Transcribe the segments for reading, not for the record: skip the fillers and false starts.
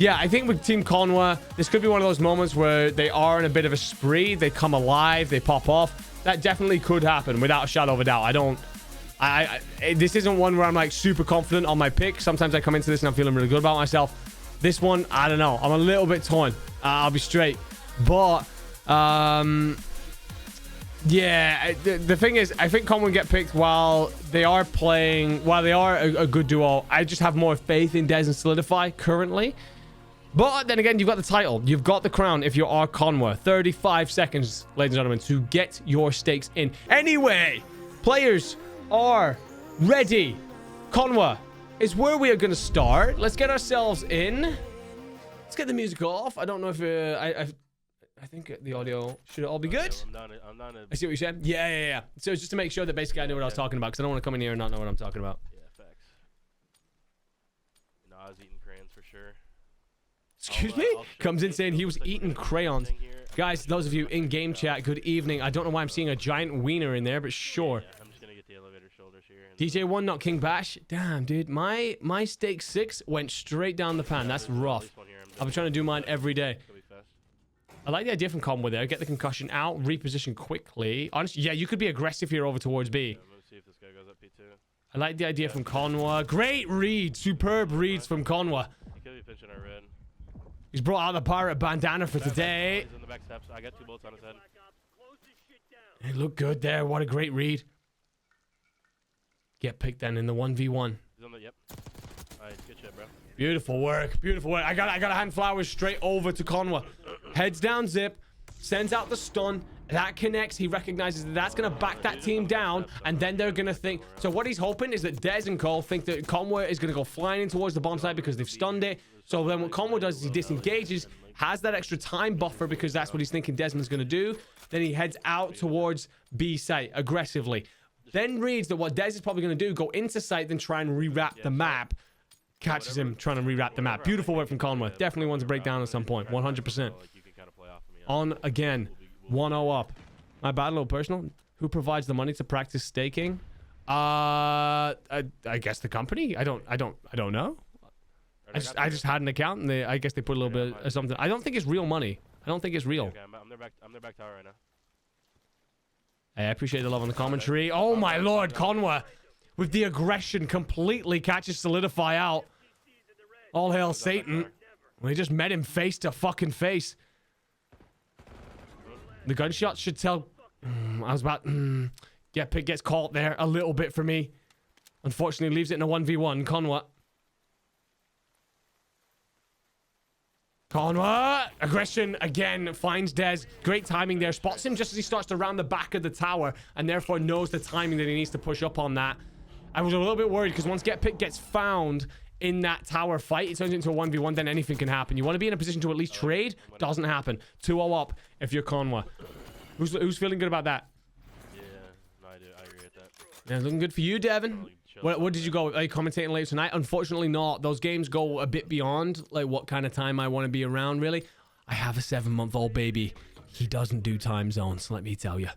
Yeah, I think with Team Conwa, this could be one of those moments where they are in a bit of a spree. They come alive. They pop off. That definitely could happen without a shadow of a doubt. This isn't one where I'm like super confident on my pick. Sometimes I come into this and I'm feeling really good about myself. This one, I don't know. I'm a little bit torn. I'll be straight. But, yeah, the thing is, I think Conwa get picked while they are a good duo. I just have more faith in Dez and Solidify currently. But then again, you've got the title. You've got the crown if you are Conwa. 35 seconds, ladies and gentlemen, to get your stakes in. Anyway, players are ready. Conwa is where we are going to start. Let's get ourselves in. Let's get the music off. I don't know if... I think the audio should all be good. I see what you said. Yeah. So it's just to make sure that basically I knew what I was talking about, because I don't want to come in here and not know what I'm talking about. Yeah, facts. No, I was eating crayons for sure. Excuse me? Comes in saying he was eating crayons. Guys, those of you in game chat, good evening. I don't know why I'm seeing a giant wiener in there, but sure. Yeah, I'm just gonna get the elevator shoulders here. DJ1, not King Bash. Damn, dude. My stake 6 went straight down the pan. That's rough. I've been trying to do mine every day. I like the idea from Conwa there. Get the concussion out, reposition quickly. Honestly, yeah, you could be aggressive here over towards B. Let's see if this guy goes up P2. I like the idea from Conwa. Great read. Superb reads from Conwa. He could be pinching our red. He's brought out the pirate bandana for today. He's in the back steps. I got 2 bullets on his head. He looked good there. What a great read. Get picked then in the 1v1. He's on the, yep. Alright, good shit, bro. Beautiful work. Beautiful work. I got to hand flowers straight over to Conwa. Heads down zip. Sends out the stun. That connects. He recognizes that that's going to back that team down. And then they're going to think... So what he's hoping is that Dez and Cole think that Conwa is going to go flying in towards the bomb side because they've stunned it. So then what Conwa does is he disengages, has that extra time buffer because that's what he's thinking Desmond's going to do. Then he heads out towards B site aggressively. Then reads that what Dez is probably going to do, go into site, then try and rewrap the map. Catches him trying to rewrap the map. Beautiful work from Conwa. Definitely wants to break down at some point. 100%. On again. 1-0 up. My bad, a little personal. Who provides the money to practice staking? I guess the company. I don't know. I just had an account and I guess they put a little bit of something. I don't think it's real money. I don't think it's real. Okay, I'm their back tower right now. I appreciate the love on the commentary. Oh my lord, Conwa with the aggression completely catches Solidify out. All hail Satan. We just met him face to fucking face. The gunshot should tell... I was about... Yeah, Pig gets caught there a little bit for me. Unfortunately, leaves it in a 1v1. Conwa. Aggression again. Finds Dez. Great timing there. Spots him just as he starts to round the back of the tower. And therefore knows the timing that he needs to push up on that. I was a little bit worried because once Get Pick gets found in that tower fight, it turns into a 1v1, then anything can happen. You want to be in a position to at least trade? Doesn't happen. 2-0 up if you're Conwa. Who's feeling good about that? Yeah, no, I do. I agree with that. Yeah, looking good for you, Devin. What did you go? Are you commentating later tonight? Unfortunately not. Those games go a bit beyond like what kind of time I want to be around, really. I have a 7-month-old baby. He doesn't do time zones, let me tell you.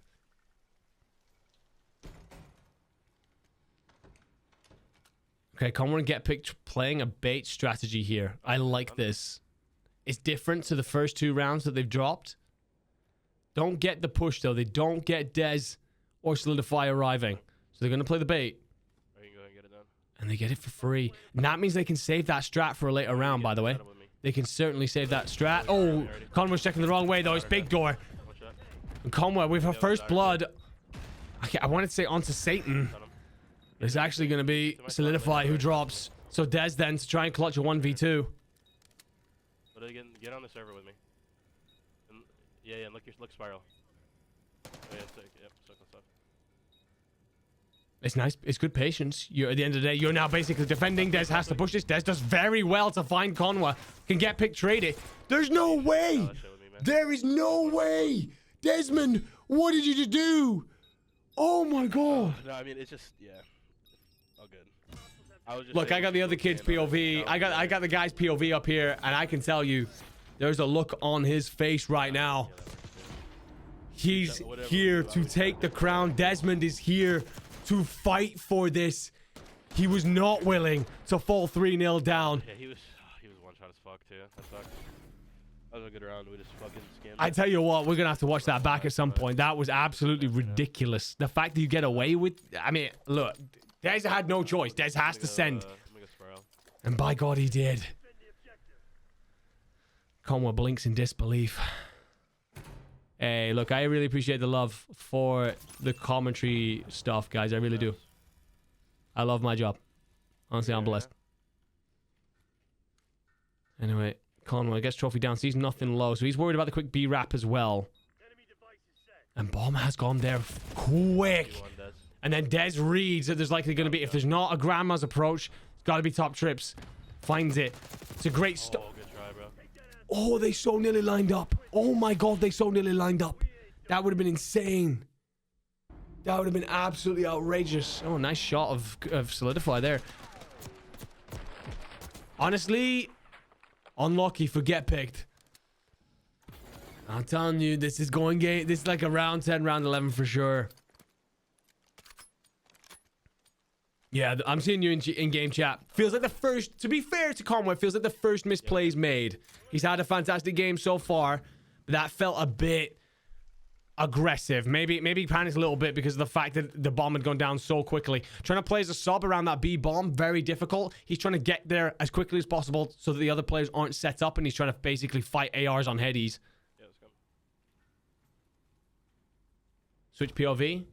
Okay, Conwa and Get Picked playing a bait strategy here. I like this. It's different to the first 2 rounds that they've dropped. Don't get the push, though. They don't get Dez or Solidify arriving. So they're going to play the bait. Go ahead and get it done. And they get it for free. And that means they can save that strat for a later round, by the way. They can certainly save that strat. Oh, Conwa's checking the wrong way, though. It's big door. And Conwa, with her first blood... Okay, I wanted to say onto Satan. It's actually going to be Solidify who drops. So Dez then to try and clutch a 1v2. But again, get on the server with me. And, yeah, and look spiral. Oh, yeah, yep, circle stuff. It's nice. It's good patience. You're at the end of the day, you're now basically defending. Dez has to push this. Dez does very well to find Conwa. Can Get Picked trade it. There's no way. There is no way. Desmond, what did you just do? Oh my god. No, I mean it's just all good. Look, I got the other kid's POV. I got the guy's POV up here, and I can tell you, there's a look on his face right now. He's here to take the crown. Desmond is here to fight for this. He was not willing to fall 3-0 down. Yeah, he was one shot as fuck. fuck too. That sucks. That was a good round. We just fucking scammed. I tell you what, we're gonna have to watch that back at some point. That was absolutely ridiculous. The fact that you get away with, I mean, look, Dez had no choice. Dez has to send. And by God, he did. Conwa blinks in disbelief. Hey, look, I really appreciate the love for the commentary stuff, guys. I really do. I love my job. Honestly, I'm blessed. Anyway, Conwa gets trophy down, sees nothing low, so he's worried about the quick B-Rap as well. And Bomb has gone there quick. And then Dez reads that there's likely going to be, if there's not a Grandma's approach, it's got to be top trips. Finds it. It's a great stop. Oh, good try, bro. Oh, they so nearly lined up. Oh my God, they so nearly lined up. That would have been insane. That would have been absolutely outrageous. Oh, nice shot of Solidify there. Honestly, unlucky for get picked. I'm telling you, this is going game. This is like a round 10, round 11 for sure. Yeah, I'm seeing you in game chat. Feels like the first, to be fair to Conway, feels like the first misplay's made. He's had a fantastic game so far, but that felt a bit aggressive. Maybe he panicked a little bit because of the fact that the bomb had gone down so quickly. Trying to play as a sub around that B bomb, very difficult. He's trying to get there as quickly as possible so that the other players aren't set up, and he's trying to basically fight ARs on headies. Yeah, let's go. Switch POV.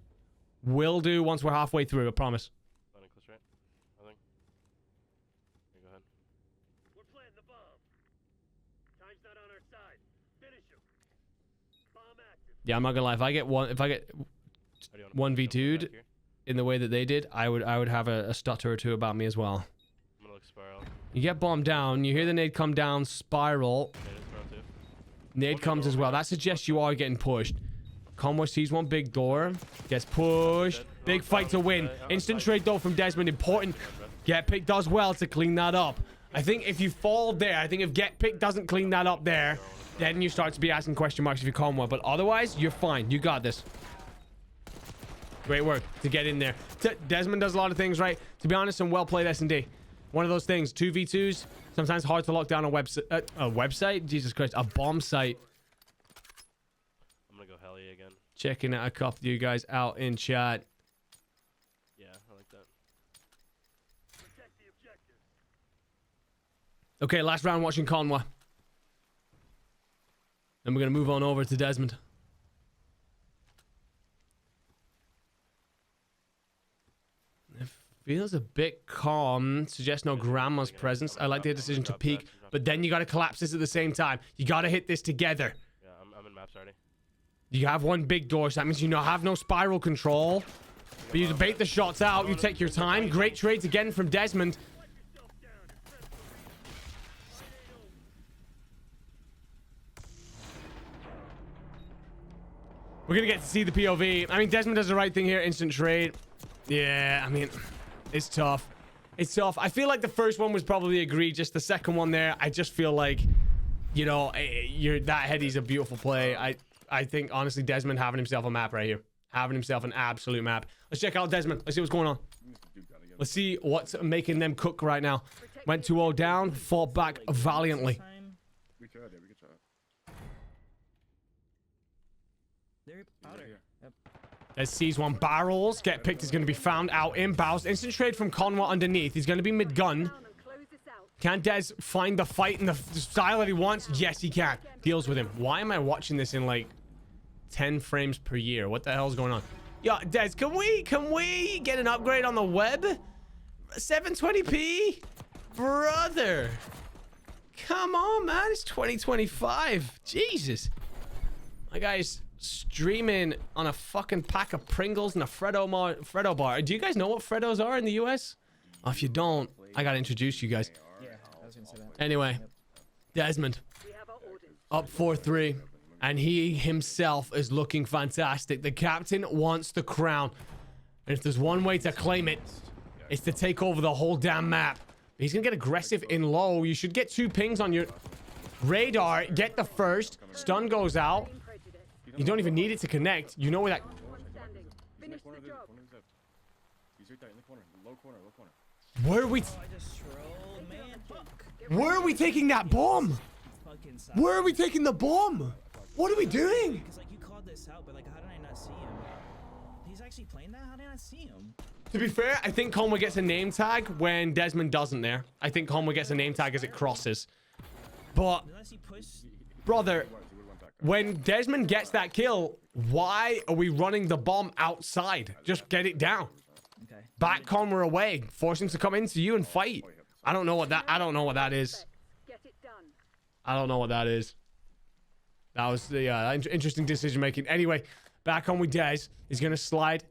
Will do once we're halfway through, I promise. Yeah, I'm not gonna lie. If I get 1v2'd in the way that they did, I would have a stutter or two about me as well. I'm gonna look spiral. You get bombed down. You hear the nade come down. Spiral. Nade comes as well. That suggests you are getting pushed. Conwa sees one big door. Gets pushed. Big fight to win. Instant trade though from Desmond. Important. Get Pick does well to clean that up. I think if you fall there, I think if Get Pick doesn't clean that up there, then you start to be asking question marks if you Conwa. But otherwise, you're fine. You got this. Great work to get in there. Desmond does a lot of things right. To be honest, some well-played S&D. One of those things. 2v2s. Sometimes hard to lock down a website. Jesus Christ. A bomb site. I'm going to go heli again. Checking out a couple of you guys out in chat. Yeah, I like that. Okay, last round watching Conwa. Then we're going to move on over to Desmond. It feels a bit calm. Suggests no Grandma's presence. I like the decision to peek, but then you got to collapse this at the same time. You got to hit this together. Yeah, I'm in maps already. You have one big door, so that means you have no spiral control. But you debate the shots out. You take your time. Great trades again from Desmond. We're going to get to see the POV. I mean, Desmond does the right thing here. Instant trade. Yeah, I mean, it's tough. It's tough. I feel like the first one was probably egregious. The second one there, I just feel like, you know, that heady's a beautiful play. I think, honestly, Desmond having himself a map right here. Having himself an absolute map. Let's check out Desmond. Let's see what's going on. Let's see what's making them cook right now. Went 2-0 down. Fought back valiantly. We could try. There's sees one barrels. Get picked is going to be found out inbounds. Instant trade from Conwa underneath. He's going to be mid-gun. Can Dez find the fight in the style that he wants? Yes, he can. Deals with him. Why am I watching this in like 10 frames per year? What the hell's going on? Yo, Dez, can we get an upgrade on the web? 720p? Brother. Come on, man. It's 2025. Jesus. My guy's streaming on a fucking pack of Pringles and a Freddo bar. Do you guys know what Freddos are in the US? Oh, if you don't, I gotta introduce you guys. Yeah, I was gonna say that. Anyway, Desmond up 4-3, and he himself is looking fantastic. The captain wants the crown, and if there's one way to claim it, it's to take over the whole damn map. He's gonna get aggressive in low. You should get 2 pings on your radar. Get the first. Stun goes out. You don't even need it to connect. You know where that... Where are we... Where are we taking that bomb? Fucking sucks. Where are we taking the bomb? What are we doing? Because like you called this out, but like how did I not see him? He's actually playing that? How did I not see him? To be fair, I think Conwa gets a name tag when Desmond doesn't there. I think Conwa gets a name tag as it crosses. But, Unless he pushed. brother, when Desmond gets that kill, why are we running the bomb outside? Just get it down. Okay. Back Conwa away. Force him to come into you and fight. I don't know what that is. Get it done. I don't know what that is. That was the interesting decision making. Anyway, back on with Dez. He's gonna slide.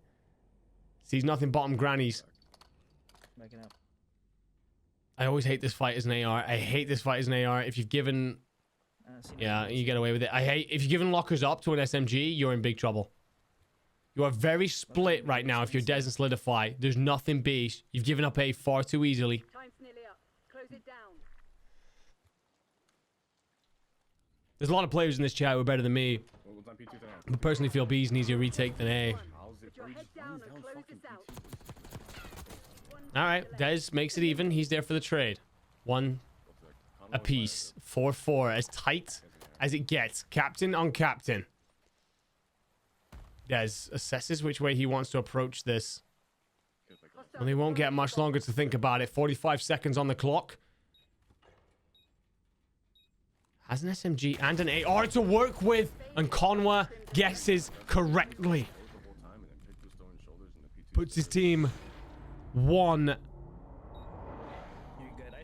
Sees nothing bottom grannies. Backing up. I always hate this fight as an AR. I hate this fight as an AR. If you've given, yeah, you get away with it. I hate if you've given lockers up to an SMG, you're in big trouble. You are very split right now. If you're Dez and Solidify, there's nothing B. You've given up A far too easily. Time's nearly up. Close it down. There's a lot of players in this chat who are better than me. Well, done P2 to now. I personally feel B's an easier retake than A. How's it? Put your head down and close this out. All right, Dez makes it even. He's there for the trade. One apiece. 4-4. As tight as it gets. Captain on captain. Dez assesses which way he wants to approach this. Well, he won't get much longer to think about it. 45 seconds on the clock. Has an SMG and an AR to work with. And Conwa guesses correctly. Puts his team one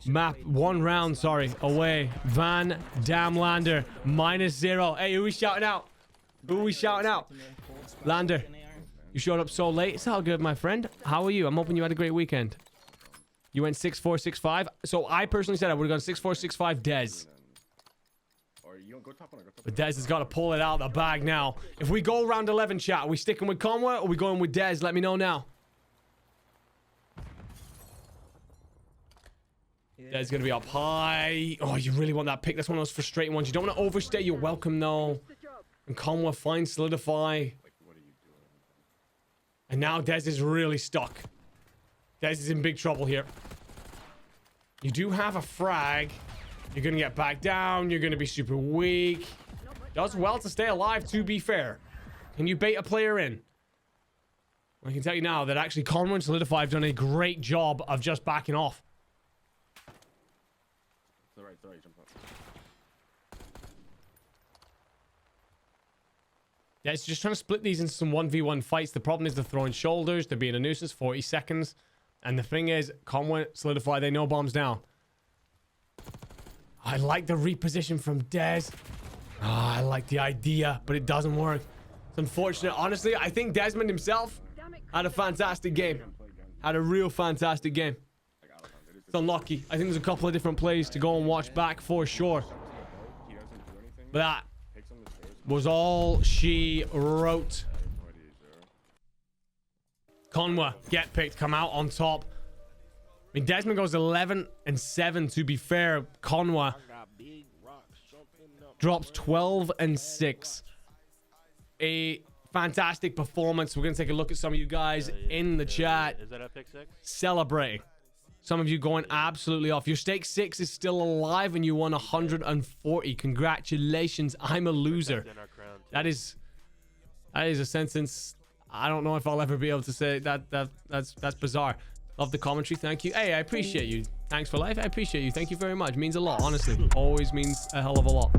round, sorry, away. Van Damlander -0. Hey, who are we shouting out? Who are we shouting out? Lander, you showed up so late. It's all good, my friend. How are you? I'm hoping you had a great weekend. You went 6-4, 6-5. So I personally said I would have gone 6-4, 6-5 Dez. But Dez has got to pull it out of the bag now. If we go round 11, chat, are we sticking with Conwa or are we going with Dez? Let me know now. Dez going to be up high. Oh, you really want that pick. That's one of those frustrating ones. You don't want to overstay your welcome, though. And Conwa finds Solidify. And now Dez is really stuck. Dez is in big trouble here. You do have a frag. You're going to get back down. You're going to be super weak. Does well to stay alive, to be fair. Can you bait a player in? I can tell you now that actually Conwa and Solidify have done a great job of just backing off. Sorry, jump up. Yeah, it's just trying to split these into some 1v1 fights. The problem is they're throwing shoulders. They're being a nuisance. 40 seconds. And the thing is, Conwa, Solidify, they know bombs down. I like the reposition from Dez. I like the idea, but it doesn't work. It's unfortunate. Honestly, I think Desmond himself had a fantastic game. Had a real fantastic game. It's unlucky. I think there's a couple of different plays to go and watch back for sure. But that was all she wrote. Conwa, get picked, come out on top. I mean, Desmond goes 11-7 to be fair. Conwa drops 12-6. A fantastic performance. We're going to take a look at some of you guys in the chat. Is that a pick 6? Celebrating. Some of you going absolutely off. Your stake 6 is still alive and you won 140. Congratulations. I'm a loser. That is a sentence I don't know if I'll ever be able to say that. That's bizarre. Love the commentary. Thank you. Hey, I appreciate you. Thanks for life. I appreciate you. Thank you very much. Means a lot, honestly. Always means a hell of a lot.